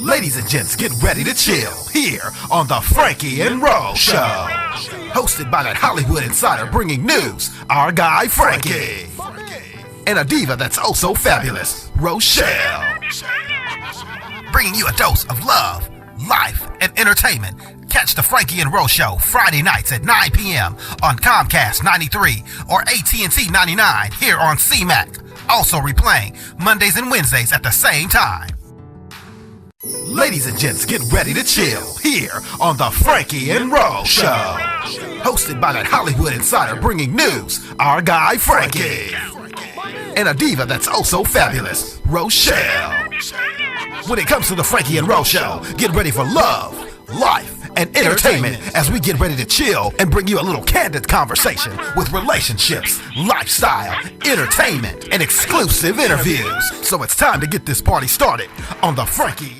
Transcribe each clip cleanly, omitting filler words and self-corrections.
Ladies and gents, get ready to chill here on the Franky and Roshell. Hosted by that Hollywood insider bringing news, our guy Franky. And a diva that's oh so fabulous, Roshell. Bringing you a dose of love, life, and entertainment. Catch the Franky and Roshell Friday nights at 9 p.m. on Comcast 93 or AT&T 99 here on CMAC. Also replaying Mondays and Wednesdays at the same time. Ladies and gents, get ready to chill here on the Franky and Roshell. Hosted by that Hollywood insider bringing news, our guy Franky. And a diva that's oh so fabulous, Roshell. When it comes to the Franky and Roshell, get ready for love, life, and entertainment as we get ready to chill and bring you a little candid conversation with relationships, lifestyle, entertainment, and exclusive interviews. So it's time to get this party started on the Franky.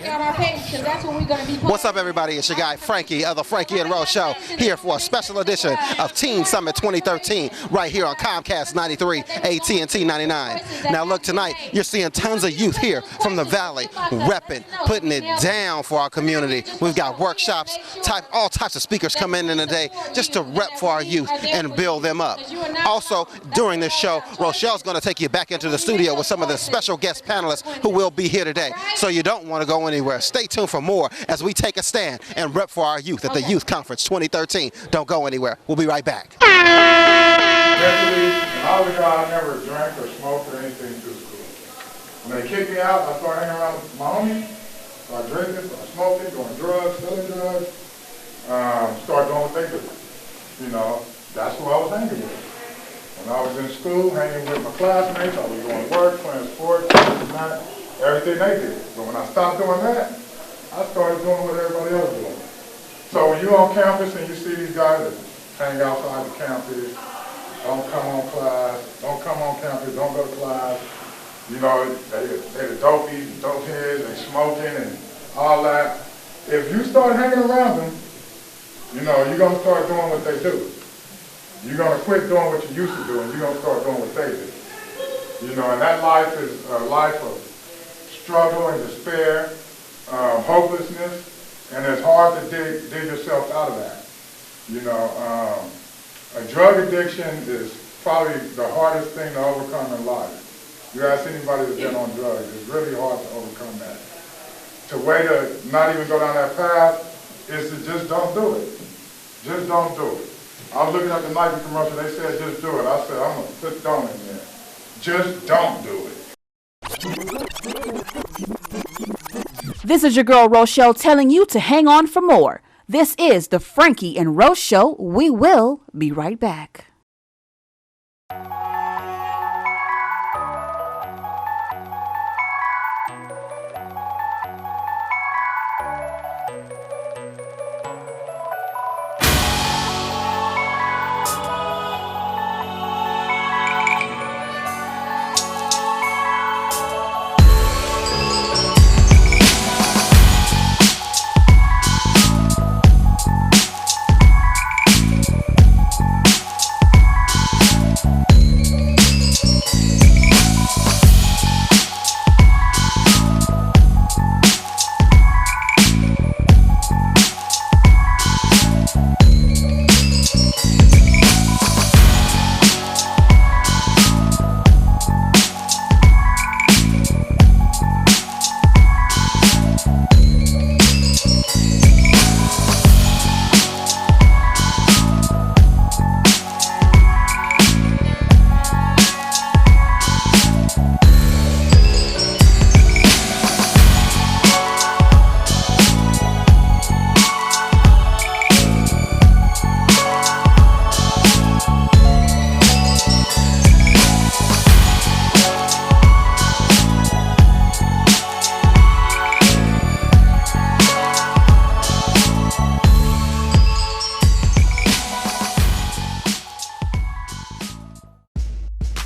What's up, everybody? It's your guy Franky of the Franky and Roshell here for a special edition of Teen Summit 2013 right here on Comcast 93, AT&T 99. Now look, tonight you're seeing tons of youth here from the Valley repping, putting it down for our community. We've got workshops, all types of speakers come in the day just to rep for our youth and build them up. Also, during this show, Roshell's going to take you back into the studio with some of the special guest panelists who will be here today. So you don't want to go anywhere. Stay tuned for more as we take a stand and rep for our youth at the Youth Conference 2013. Don't go anywhere. We'll be right back. Eventually, when I was a guy, I never drank or smoked or anything through school. When they kicked me out, I started hanging around with my homies. Started drinking, started smoking, doing drugs, selling drugs. Start doing what they do. You know, that's who I was hanging with. When I was in school, hanging with my classmates, I was doing work, playing sports, everything they did. But when I stopped doing that, I started doing what everybody else was doing. So when you're on campus and you see these guys that hang outside the campus, don't come on class, don't come on campus, don't go to class, you know, they the dopies, dope heads, they smoking and all that. If you start hanging around them, you know, you're going to start doing what they do. You're going to quit doing what you used to do, and you're going to start doing what they do. You know, and that life is a life of struggle and despair, hopelessness, and it's hard to dig yourself out of that. You know, a drug addiction is probably the hardest thing to overcome in life. You ask anybody that's been on drugs, it's really hard to overcome that. The way to not even go down that path is to just don't do it. Just don't do it. I was looking at the Nike commercial, they said just do it. I said, I'm going to put don't in there. Just don't do it. This is your girl Roshell telling you to hang on for more. This is the Franky and Roshell. We will be right back.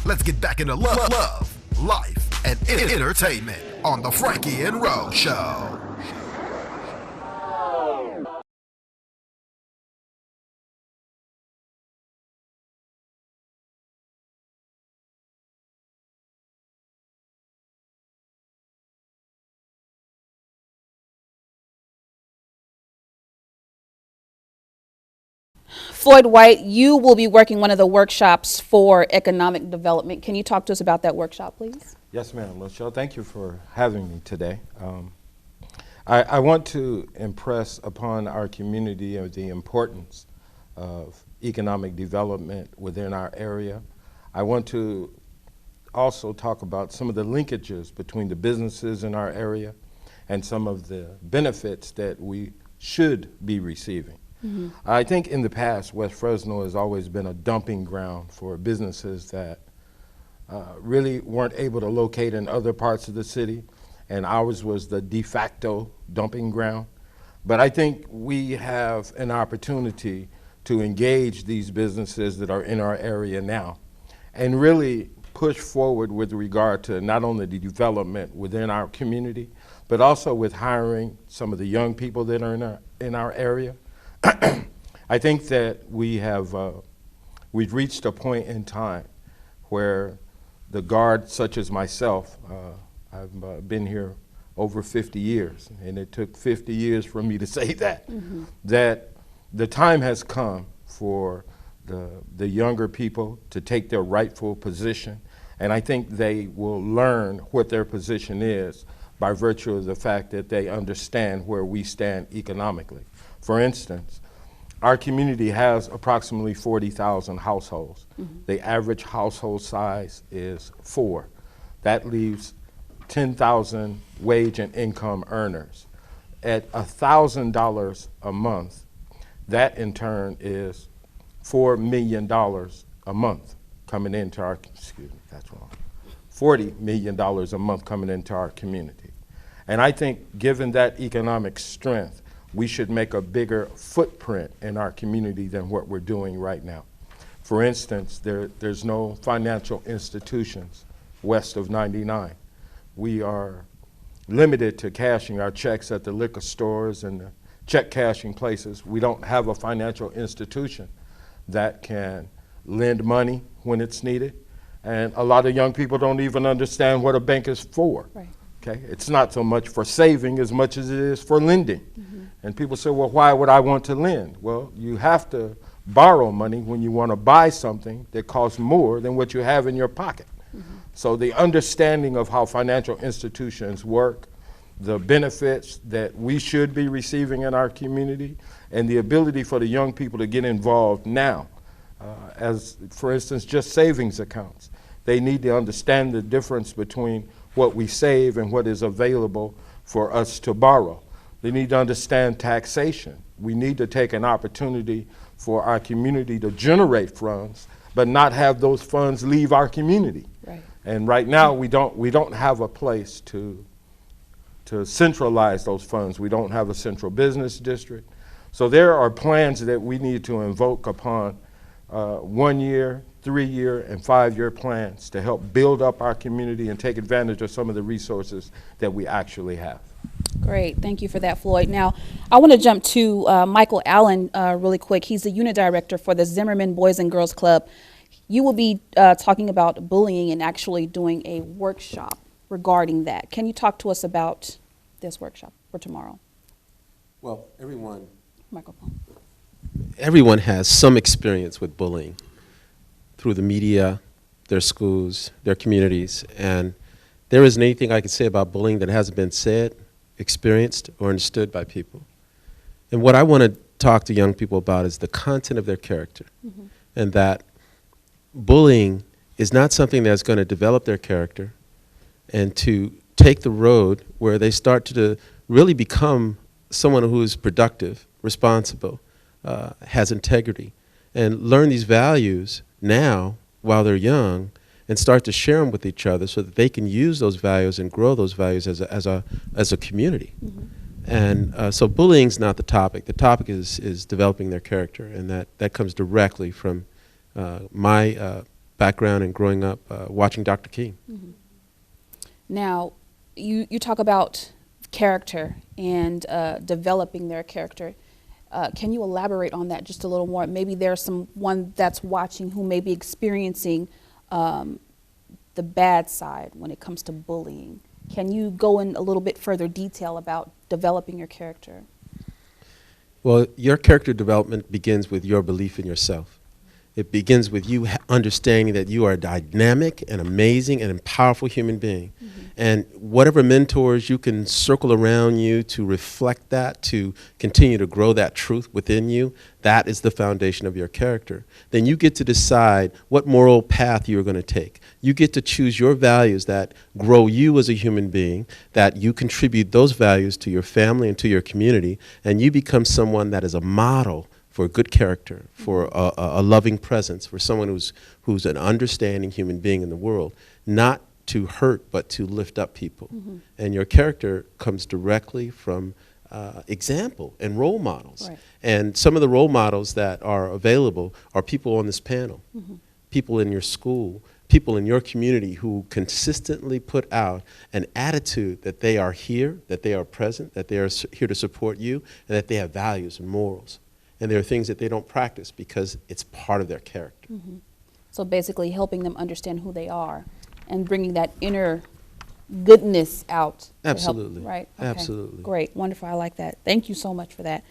Let's get back into love, life, and entertainment on the Franky and Roshell. Floyd White, you will be working one of the workshops for economic development. Can you talk to us about that workshop, please? Yes, ma'am. Rochelle, thank you for having me today. I want to impress upon our community of the importance of economic development within our area. I want to also talk about some of the linkages between the businesses in our area and some of the benefits that we should be receiving. Mm-hmm. I think in the past, West Fresno has always been a dumping ground for businesses that really weren't able to locate in other parts of the city, and ours was the de facto dumping ground. But I think we have an opportunity to engage these businesses that are in our area now and really push forward with regard to not only the development within our community, but also with hiring some of the young people that are in our area. I think that we've reached a point in time where the guard, such as myself, I've been here over 50 years, and it took 50 years for me to say that, that the time has come for the younger people to take their rightful position, and I think they will learn what their position is by virtue of the fact that they understand where we stand economically. For instance, our community has approximately 40,000 households. The average household size is 4. That leaves 10,000 wage and income earners. At $1,000 a month, that in turn is $4 million a month coming into our, excuse me, that's wrong, $40 million a month coming into our community. And I think given that economic strength, we should make a bigger footprint in our community than what we're doing right now. For instance, there's no financial institutions west of 99. We are limited to cashing our checks at the liquor stores and the check cashing places. We don't have a financial institution that can lend money when it's needed. And a lot of young people don't even understand what a bank is for. Right. Okay? It's not so much for saving as much as it is for lending. And people say, well, why would I want to lend? Well, you have to borrow money when you want to buy something that costs more than what you have in your pocket. So the understanding of how financial institutions work, the benefits that we should be receiving in our community, and the ability for the young people to get involved now, as, for instance, just savings accounts. They need to understand the difference between what we save and what is available for us to borrow. They need to understand taxation. We need to take an opportunity for our community to generate funds, but not have those funds leave our community. Right. And right now, we don't have a place to centralize those funds. We don't have a central business district. So there are plans that we need to invoke upon 1 year, 3-year, and 5-year plans to help build up our community and take advantage of some of the resources that we actually have. Great, thank you for that, Floyd. Now, I want to jump to Michael Allen really quick. He's the unit director for the Zimmerman Boys and Girls Club. You will be talking about bullying and actually doing a workshop regarding that. Can you talk to us about this workshop for tomorrow? Well, Microphone. Everyone has some experience with bullying through the media, their schools, their communities, and there isn't anything I can say about bullying that hasn't been said, experienced, or understood by people. And what I want to talk to young people about is the content of their character, and that bullying is not something that's going to develop their character and to take the road where they start to really become someone who is productive, responsible, has integrity, and learn these values now while they're young and start to share them with each other so that they can use those values and grow those values as a community. And so bullying's not the topic. The topic is developing their character, and that comes directly from my background and growing up watching Dr. King. Now, you talk about character and developing their character. Can you elaborate on that just a little more? Maybe there's someone that's watching who may be experiencing the bad side when it comes to bullying. Can you go in a little bit further detail about developing your character? Well, your character development begins with your belief in yourself. It begins with you understanding that you are a dynamic and amazing and powerful human being. And whatever mentors you can circle around you to reflect that, to continue to grow that truth within you, that is the foundation of your character. Then you get to decide what moral path you're going to take. You get to choose your values that grow you as a human being, that you contribute those values to your family and to your community, and you become someone that is a model for good character, for a loving presence, for someone who's an understanding human being in the world, not to hurt but to lift up people. And your character comes directly from example and role models. Right. And some of the role models that are available are people on this panel, people in your school, people in your community who consistently put out an attitude that they are here, that they are present, that they are here to support you, and that they have values and morals. And there are things that they don't practice because it's part of their character. So basically helping them understand who they are and bringing that inner goodness out. to help- Absolutely. right? Okay. Absolutely. Great. Wonderful. I like that. Thank you so much for that.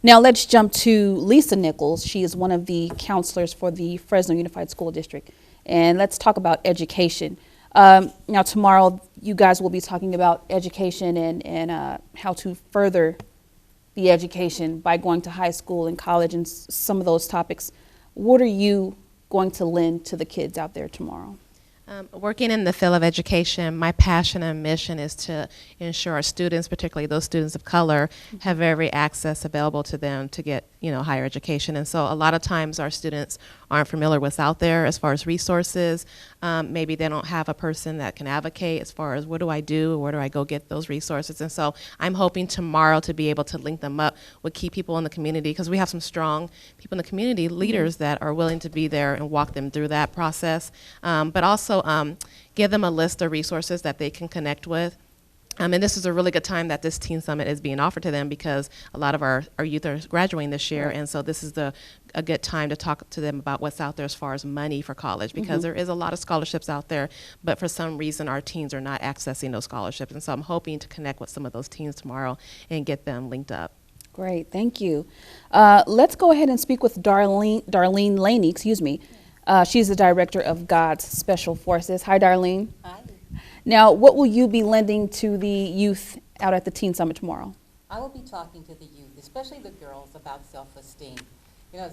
Now let's jump to Lisa Nichols. She is one of the counselors for the Fresno Unified School District. And let's talk about education. Now tomorrow you guys will be talking about education and how to further the education by going to high school and college and some of those topics. What are you going to lend to the kids out there tomorrow? Working in the field of education, my passion and mission is to ensure our students, particularly those students of color, have every access available to them to get, higher education. And so a lot of times our students aren't familiar with what's out there as far as resources. Maybe they don't have a person that can advocate as far as what do I do, where do I go get those resources. And so I'm hoping tomorrow to be able to link them up with key people in the community, because we have some strong people in the community, leaders that are willing to be there and walk them through that process. But also give them a list of resources that they can connect with. And this is a really good time that this Teen Summit is being offered to them, because a lot of our youth are graduating this year. And so this is a good time to talk to them about what's out there as far as money for college, because there is a lot of scholarships out there, but for some reason our teens are not accessing those scholarships. And so I'm hoping to connect with some of those teens tomorrow and get them linked up. Great, thank you. Let's go ahead and speak with Darlene Laney, she's the director of God's Special Forces. Hi, Darlene. Hi. Now, what will you be lending to the youth out at the Teen Summit tomorrow? I will be talking to the youth, especially the girls, about self-esteem.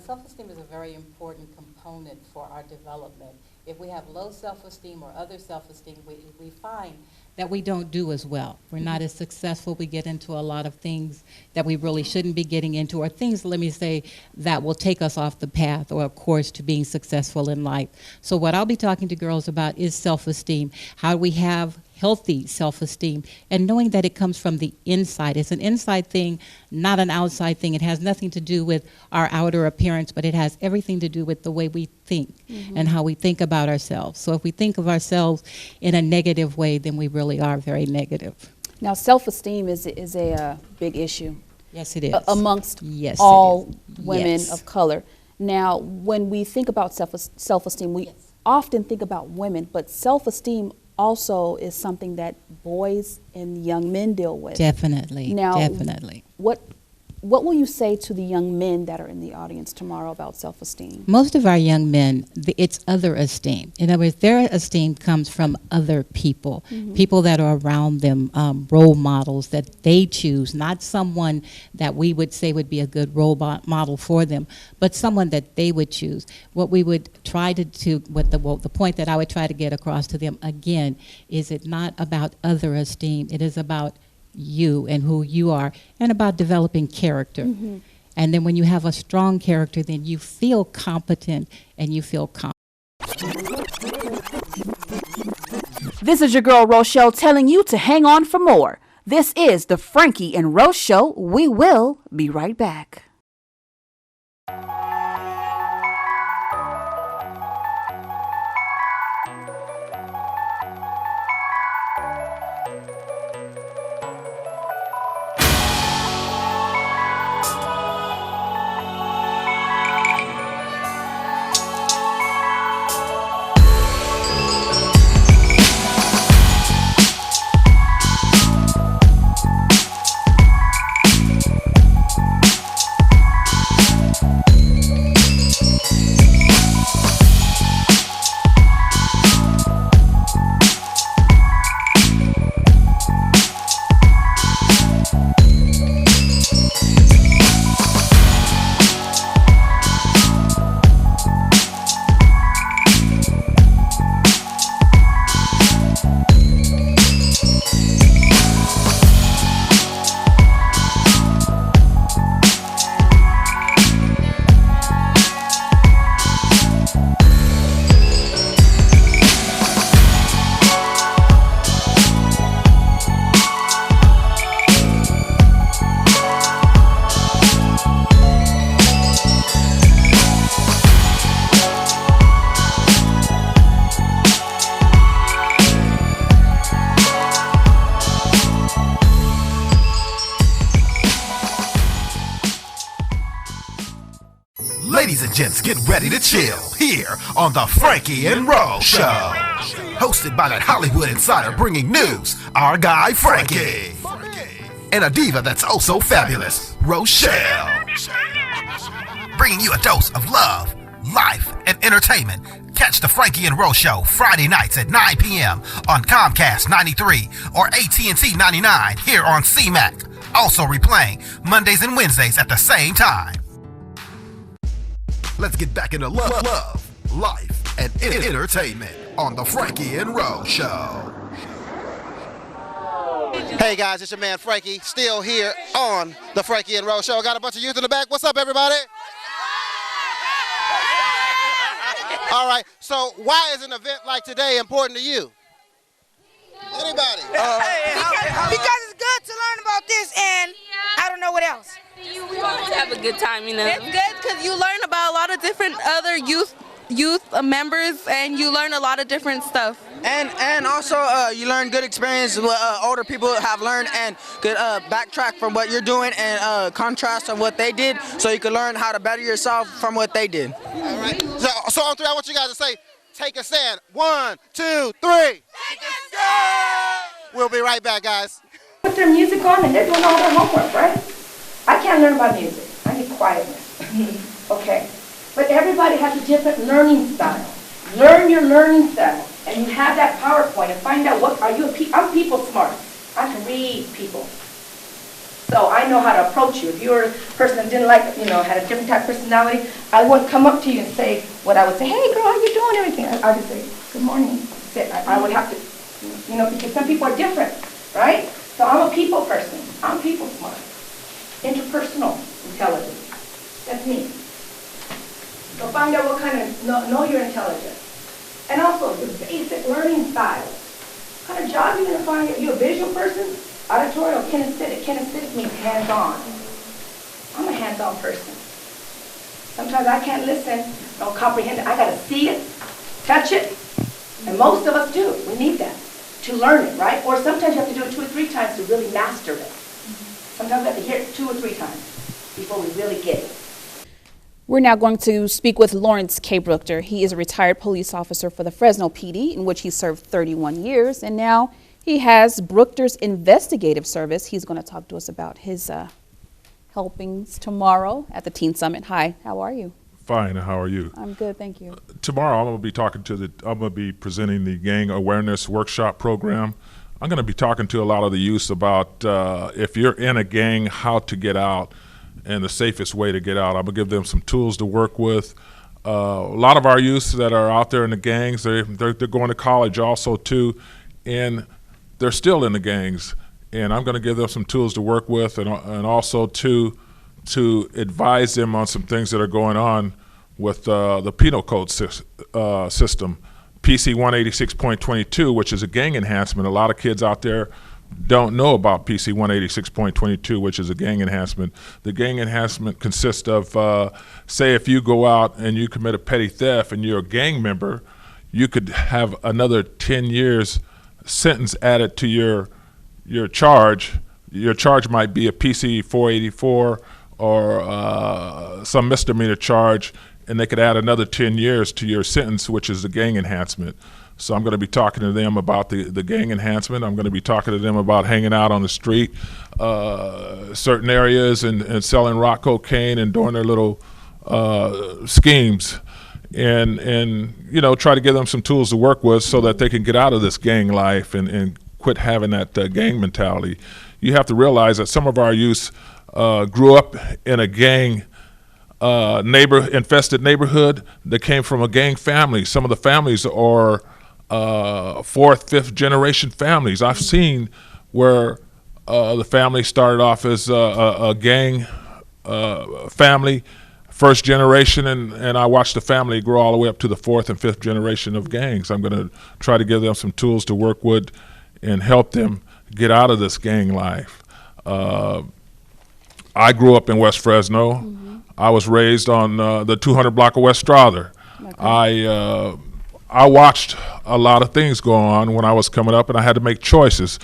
Self-esteem is a very important component for our development. If we have low self-esteem or other self-esteem, we find that we don't do as well. We're not as successful. We get into a lot of things that we really shouldn't be getting into, or things, let me say, that will take us off the path or a course to being successful in life. So what I'll be talking to girls about is self-esteem. How do we have healthy self-esteem, and knowing that it comes from the inside. It's an inside thing, not an outside thing. It has nothing to do with our outer appearance, but it has everything to do with the way we think and how we think about ourselves. So if we think of ourselves in a negative way, then we really are very negative. Now, self-esteem is a big issue. Yes, it is. Amongst Yes, all it is. women Yes. of color. Now, when we think about self-esteem, we Yes. often think about women, but self-esteem also is something that boys and young men deal with. Definitely, Now, definitely. What will you say to the young men that are in the audience tomorrow about self-esteem? Most of our young men, it's other esteem. In other words, their esteem comes from other people, people that are around them, role models that they choose, not someone that we would say would be a good role model for them, but someone that they would choose. What we would try to do, the point that I would try to get across to them, again, is it not about other esteem. It is about you and who you are, and about developing character. And then when you have a strong character, then you feel competent and you feel confident. This is your girl Rochelle telling you to hang on for more. This is the Franky and Rose Show. We will be right back. Ladies and gents, get ready to chill here on the Franky and Roll Show. Hosted by that Hollywood insider bringing news, our guy Franky. And a diva that's oh so fabulous, Roshell. Bringing you a dose of love, life, and entertainment. Catch the Franky and Roll Show Friday nights at 9 p.m. on Comcast 93 or AT&T 99 here on CMAC. Also replaying Mondays and Wednesdays at the same time. Let's get back into love, life, and entertainment on the Franky and Roll Show. Hey guys, it's your man Franky, still here on the Franky and Roll Show. Got a bunch of youth in the back. What's up, everybody? All right, so why is an event like today important to you? Anybody? Because it's good to learn about this, and I don't know what else. We always have a good time, you know. It's good because you learn about a lot of different other youth members, and you learn a lot of different stuff. And also you learn good experience what older people have learned, and could backtrack from what you're doing and contrast on what they did, so you can learn how to better yourself from what they did. All right. So on three, I want you guys to say, take a stand. 1, 2, 3. Take a stand. We'll be right back, guys. Put their music on and they're doing all their homework, right? I can't learn about music. I need quietness. Okay. But everybody has a different learning style. Learn your learning style. And you have that PowerPoint and find out what are you I'm people smart. I can read people. So I know how to approach you. If you were a person that didn't like, had a different type of personality, I wouldn't come up to you and say what I would say, hey girl, how you doing, everything. I would say, good morning. I would have to, because some people are different, right? So I'm a people person. I'm people smart. Interpersonal intelligence. That's me. So find out what kind of, know your intelligence. And also the basic learning style. What kind of job you're going to find? Are you a visual person? Auditory or kinesthetic? Kinesthetic means hands-on. I'm a hands-on person. Sometimes I can't listen, don't comprehend it. I got to see it, touch it, and most of us do. We need that to learn it, right? Or sometimes you have to do it 2 or 3 times to really master it. Sometimes we have to hear it 2 or 3 times before we really get it. We're now going to speak with Lawrence K. Brookter. He is a retired police officer for the Fresno PD, in which he served 31 years, and now he has Brookter's Investigative Service. He's going to talk to us about his helpings tomorrow at the Teen Summit. Hi, how are you? Fine, how are you? I'm good, thank you. Tomorrow I'm going to be presenting the Gang Awareness Workshop Program. I'm going to be talking to a lot of the youth about if you're in a gang, how to get out and the safest way to get out. I'm going to give them some tools to work with. A lot of our youth that are out there in the gangs, they're going to college also too, and they're still in the gangs. And I'm going to give them some tools to work with, and also to advise them on some things that are going on with the penal code system, PC 186.22, which is a gang enhancement. A lot of kids out there don't know about PC 186.22, which is a gang enhancement. The gang enhancement consists of, say if you go out and you commit a petty theft and you're a gang member, you could have another 10 years sentence added to your charge. Your charge might be a PC 484 or some misdemeanor charge, and they could add another 10 years to your sentence, which is the gang enhancement. So I'm going to be talking to them about the gang enhancement. I'm going to be talking to them about hanging out on the street, certain areas, and selling rock cocaine and doing their little schemes, and try to give them some tools to work with so that they can get out of this gang life and quit having that gang mentality. You have to realize that some of our youth grew up in a gang infested neighborhood that came from a gang family. Some of the families are 4th, 5th generation families. I've seen where the family started off as a gang family, 1st generation, and I watched the family grow all the way up to the 4th and 5th generation of gangs. I'm going to try to give them some tools to work with and help them get out of this gang life. I grew up in West Fresno. Mm-hmm. I was raised on the 200 block of West Strother. Okay. I watched a lot of things go on when I was coming up, and I had to make choices.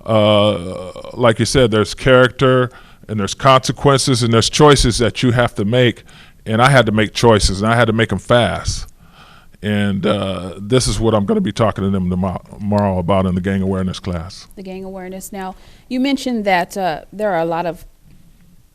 Like you said, there's character, and there's consequences, and there's choices that you have to make and I had to make choices, and I had to make them fast. And this is what I'm going to be talking to them tomorrow about in the gang awareness class. The gang awareness. Now, you mentioned that there are a lot of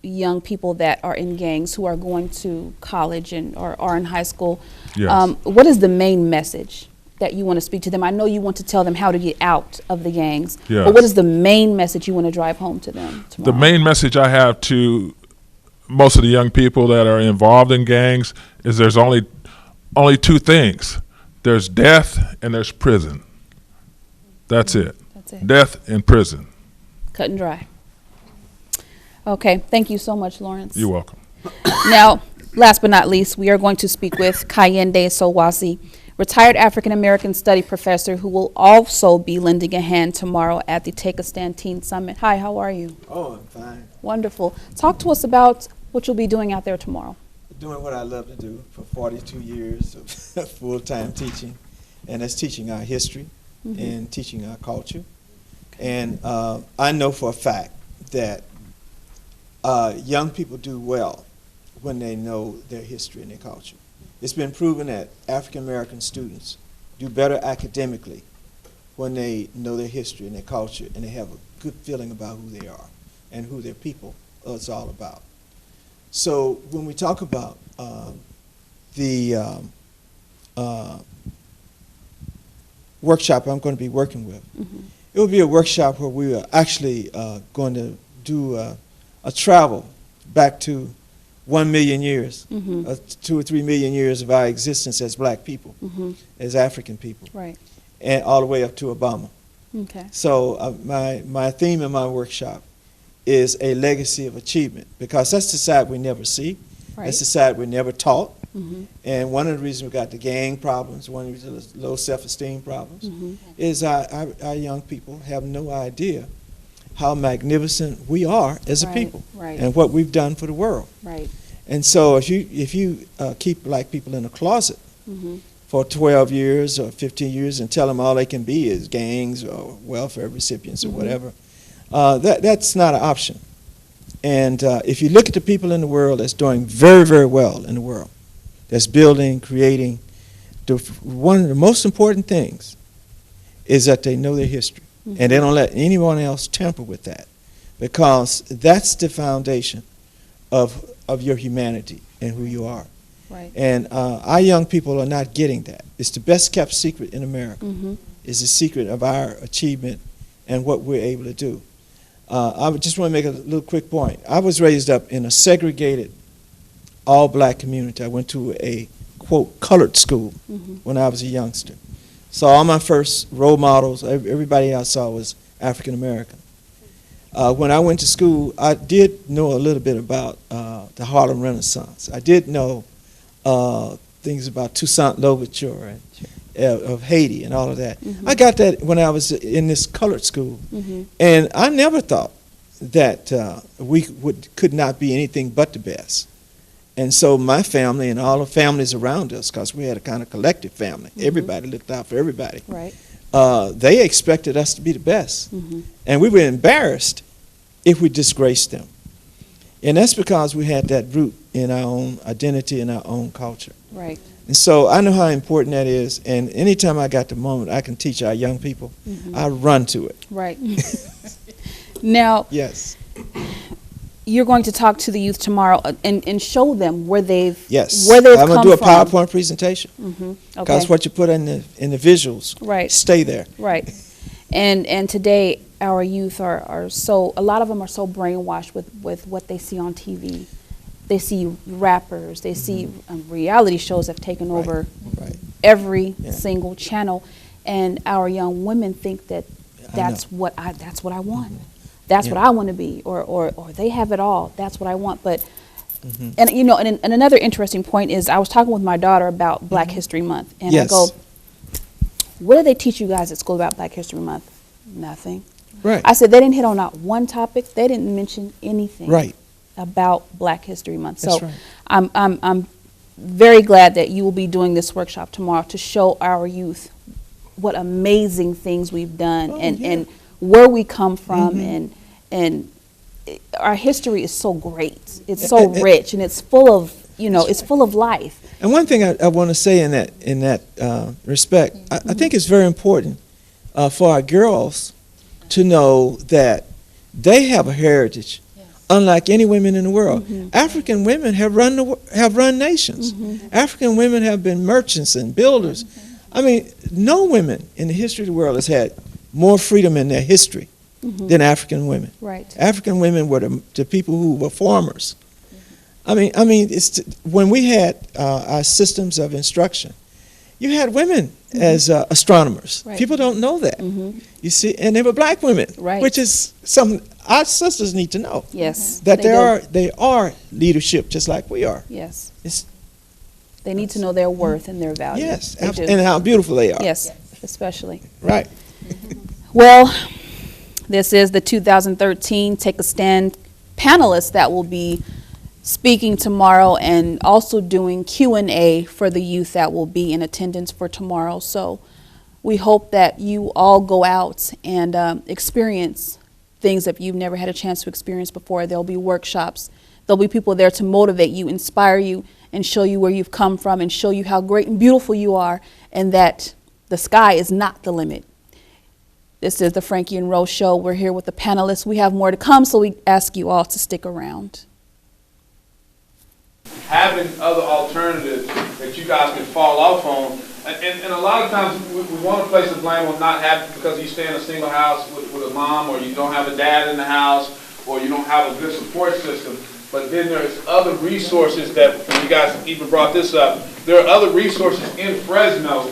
young people that are in gangs who are going to college and or are in high school. Yes. What is the main message that you want to speak to them? I know you want to tell them how to get out of the gangs, Yes. but what is the main message you want to drive home to them tomorrow? The main message I have to most of the young people that are involved in gangs is there's only two things. There's death and there's prison. That's it. That's it. Death and prison. Cut and dry. Okay, thank you so much, Lawrence. You're welcome. Now, last but not least, we are going to speak with Kayende Sowasi, retired African-American study professor who will also be lending a hand tomorrow at the Take a Stand Teen Summit. Hi, how are you? Oh, I'm fine. Wonderful. Talk to us about what you'll be doing out there tomorrow. Doing what I love to do for 42 years of full-time teaching, and that's teaching our history and teaching our culture. And I know for a fact that young people do well when they know their history and their culture. It's been proven that African-American students do better academically when they know their history and their culture and they have a good feeling about who they are and who their people is all about. So when we talk about the workshop I'm going to be working with, it will be a workshop where we are actually going to do a travel back to 1 million years, 2 or 3 million years of our existence as black people, as African people, right, and all the way up to Obama. Okay. So my theme in my workshop is a legacy of achievement, because that's the side we never see. Right. That's the side we're never taught. And one of the reasons we got the gang problems, one of the reasons low self-esteem problems, is our young people have no idea how magnificent we are as a people, and what we've done for the world. Right. And so if you keep black people in a closet for 12 years or 15 years and tell them all they can be is gangs or welfare recipients or whatever, that's not an option. And if you look at the people in the world that's doing very, very well in the world, that's building, creating, one of the most important things is that they know their history. And they don't let anyone else tamper with that, because that's the foundation of your humanity and who you are. Right. And our young people are not getting that. It's the best kept secret in America. It's the secret of our achievement and what we're able to do. I just want to make a little quick point. I was raised up in a segregated, all-black community. I went to a, quote, colored school when I was a youngster. So all my first role models, everybody I saw was African American. When I went to school, I did know a little bit about the Harlem Renaissance. I did know things about Toussaint Louverture and of Haiti and all of that. I got that when I was in this colored school, and I never thought that we could not be anything but the best. And so my family and all the families around us, because we had a kind of collective family, everybody looked out for everybody. Right. They expected us to be the best. And we were embarrassed if we disgraced them. And that's because we had that root in our own identity and our own culture. Right. And so I know how important that is. And anytime I got the moment I can teach our young people, I run to it. Right. Now, yes, you're going to talk to the youth tomorrow and show them where they've yes. where they've I'm come going to do a from. PowerPoint presentation. Because Okay. what you put in the visuals, Right. stay there. Right. And today our youth are so, a lot of them are so brainwashed with what they see on TV. They see rappers, they see reality shows have taken over every single channel, and our young women think that that's what I want. That's what I want to be, or they have it all. That's what I want. But and you know, and another interesting point is I was talking with my daughter about Black History Month, and I go, "What do they teach you guys at school about Black History Month?" Nothing. Right. I said they didn't hit on not one topic. They didn't mention anything about Black History Month. That's So right. I'm very glad that you will be doing this workshop tomorrow to show our youth what amazing things we've done and where we come from and our history is so great. It's so rich and it's full of it's full of life. And one thing I want to say in that respect, I think it's very important for our girls to know that they have a heritage, unlike any women in the world. African women have run nations. African women have been merchants and builders. I mean, no women in the history of the world has had more freedom in their history than African women. Right. African women were the people who were farmers. I mean, when we had our systems of instruction, you had women as astronomers. Right. People don't know that. You see, and they were black women, which is something our sisters need to know. Yes, that they they are leadership just like we are. Yes. They need to know their worth and their value. Yes, They do. and how beautiful they are. Yes, especially. Right. Well, this is the 2013 Take a Stand panelists that will be speaking tomorrow and also doing Q&A for the youth that will be in attendance for tomorrow. So we hope that you all go out and experience things that you've never had a chance to experience before. There'll be workshops. There'll be people there to motivate you, inspire you, and show you where you've come from and show you how great and beautiful you are and that the sky is not the limit. This is the Franky and Rose Show. We're here with the panelists. We have more to come, so we ask you all to stick around. Having other alternatives that you guys can fall off on, and a lot of times we want to place the blame on not having, because you stay in a single house with a mom, or you don't have a dad in the house, or you don't have a good support system. But then there's other resources that, you guys even brought this up, there are other resources in Fresno.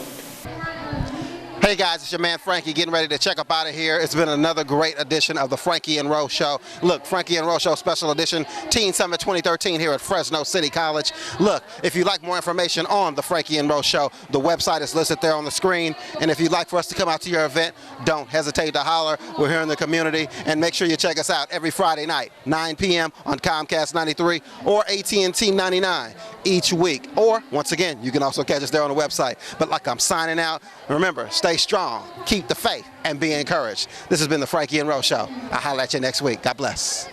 Hey guys, it's your man Frankie getting ready to check up out of here. It's been another great edition of the Franky and Rose Show. Look, Franky and Rose Show Special Edition, Teen Summit 2013 here at Fresno City College. Look, if you'd like more information on the Franky and Rose Show, the website is listed there on the screen. And if you'd like for us to come out to your event, don't hesitate to holler. We're here in the community. And make sure you check us out every Friday night, 9 p.m. on Comcast 93 or AT&T 99 each week. Or, once again, you can also catch us there on the website. But like I'm signing out, remember, stay strong, keep the faith, and be encouraged. This has been the Franky and Rose Show. I'll holler at you next week. God bless.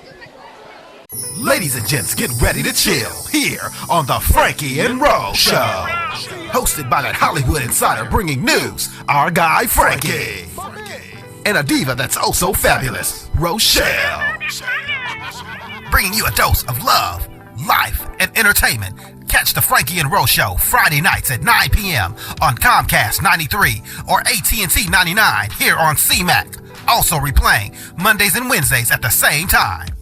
Ladies and gents, get ready to chill here on the Franky and Rose Show. Hosted by that Hollywood insider bringing news, our guy Franky. And a diva that's oh so fabulous, Roshell. Bringing you a dose of love, life, and entertainment. Catch the Franky and Rose Show Friday nights at 9 p.m. on Comcast 93 or AT&T 99 here on CMAC. Also replaying Mondays and Wednesdays at the same time.